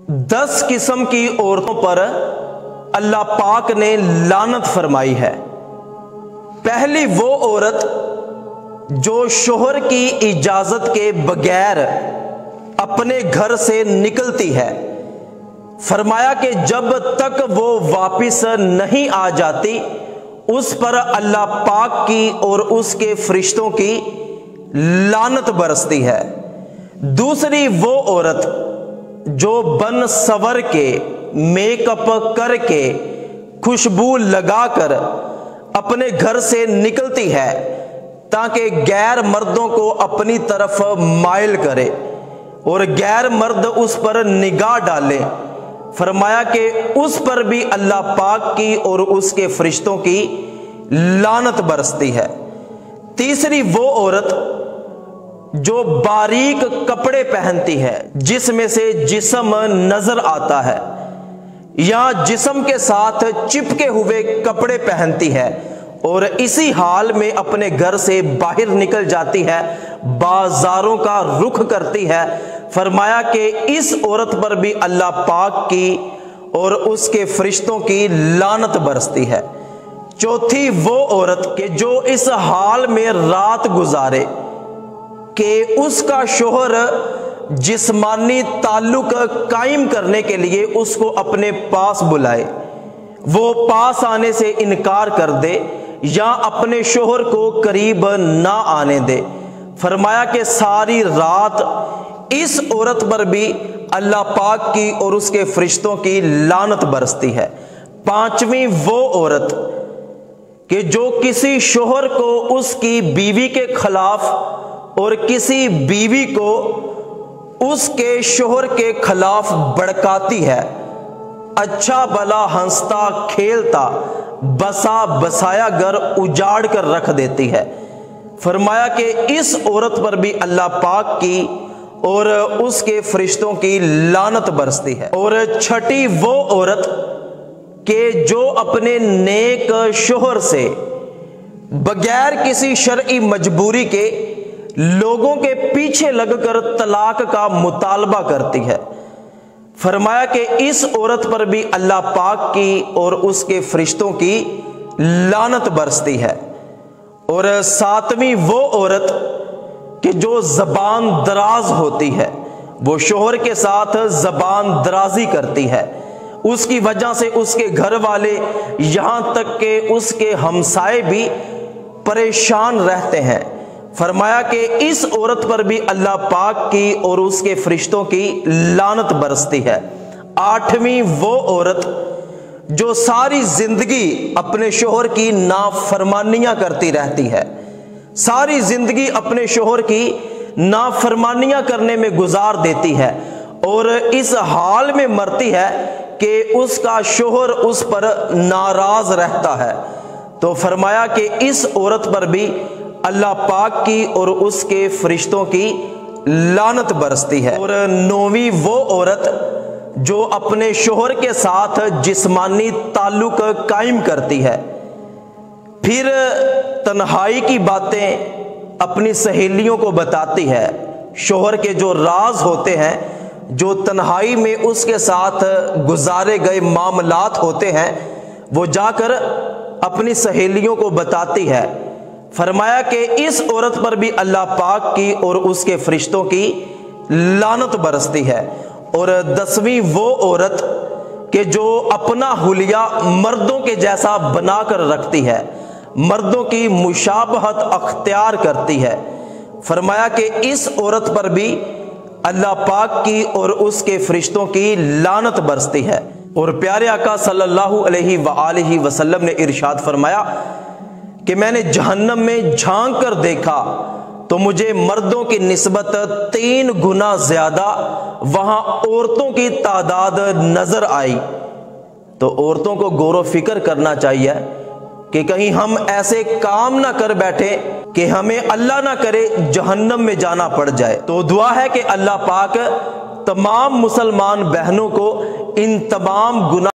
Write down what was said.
10 किस्म की औरतों पर अल्लाह पाक ने लानत फरमाई है। पहली वो औरत जो शोहर की इजाजत के बगैर अपने घर से निकलती है। फरमाया कि जब तक वो वापिस नहीं आ जाती उस पर अल्लाह पाक की और उसके फरिश्तों की लानत बरसती है। दूसरी वो औरत जो बन सवर के, मेकअप करके, खुशबू लगाकर अपने घर से निकलती है ताकि गैर मर्दों को अपनी तरफ माइल करे और गैर मर्द उस पर निगाह डाले। फरमाया कि उस पर भी अल्लाह पाक की और उसके फरिश्तों की लानत बरसती है। तीसरी वो औरत जो बारीक कपड़े पहनती है जिसमें से जिस्म नजर आता है या जिस्म के साथ चिपके हुए कपड़े पहनती है और इसी हाल में अपने घर से बाहर निकल जाती है, बाजारों का रुख करती है। फरमाया कि इस औरत पर भी अल्लाह पाक की और उसके फरिश्तों की लानत बरसती है। चौथी वो औरत के जो इस हाल में रात गुजारे कि उसका शोहर जिस्मानी ताल्लुक कायम करने के लिए उसको अपने पास बुलाए, वो पास आने से इनकार कर दे या अपने शोहर को करीब ना आने दे। फरमाया कि सारी रात इस औरत पर भी अल्लाह पाक की और उसके फरिश्तों की लानत बरसती है। पांचवी वो औरत कि जो किसी शोहर को उसकी बीवी के खिलाफ और किसी बीवी को उसके शोहर के खिलाफ भड़काती है, अच्छा भला हंसता खेलता बसा बसाया घर उजाड़ कर रख देती है। फरमाया कि इस औरत पर भी अल्लाह पाक की और उसके फरिश्तों की लानत बरसती है। और छठी वो औरत के जो अपने नेक शोहर से बगैर किसी शरई मजबूरी के लोगों के पीछे लगकर तलाक का मुतालबा करती है। फरमाया कि इस औरत पर भी अल्लाह पाक की और उसके फरिश्तों की लानत बरसती है। और सातवीं वो औरत कि जो जबान दराज होती है, वो शोहर के साथ जबान दराजी करती है, उसकी वजह से उसके घर वाले यहां तक कि उसके हमसाए भी परेशान रहते हैं। फरमाया कि इस औरत पर भी अल्लाह पाक की और उसके फरिश्तों की लानत बरसती है। आठवीं वो औरत जो सारी जिंदगी अपने शोहर की नाफरमानियां करती रहती है, सारी जिंदगी अपने शोहर की नाफरमानियां करने में गुजार देती है और इस हाल में मरती है कि उसका शोहर उस पर नाराज रहता है। तो फरमाया कि इस औरत पर भी अल्लाह पाक की और उसके फरिश्तों की लानत बरसती है। और नौवीं वो औरत जो अपने शोहर के साथ जिस्मानी ताल्लुक कायम करती है, फिर तन्हाई की बातें अपनी सहेलियों को बताती है, शोहर के जो राज होते हैं, जो तन्हाई में उसके साथ गुजारे गए मामलात होते हैं, वो जाकर अपनी सहेलियों को बताती है। फरमाया कि इस औरत पर भी अल्लाह पाक की और उसके फरिश्तों की लानत बरसती है। और 10वीं वो औरत कि जो अपना हुलिया मर्दों के जैसा बनाकर रखती है, मर्दों की मुशाबहत अख्तियार करती है। फरमाया कि इस औरत पर भी अल्लाह पाक की और उसके फरिश्तों की लानत बरसती है। और प्यारे आका सल्लल्लाहु अलैहि वसल्लम ने इरशाद फरमाया कि मैंने जहन्नम में झांक कर देखा तो मुझे मर्दों की निस्बत 3 गुना ज्यादा वहां औरतों की तादाद नजर आई। तो औरतों को गौर फिक्र करना चाहिए कि कहीं हम ऐसे काम ना कर बैठे कि हमें अल्लाह ना करे जहन्नम में जाना पड़ जाए। तो दुआ है कि अल्लाह पाक तमाम मुसलमान बहनों को इन तमाम गुनाह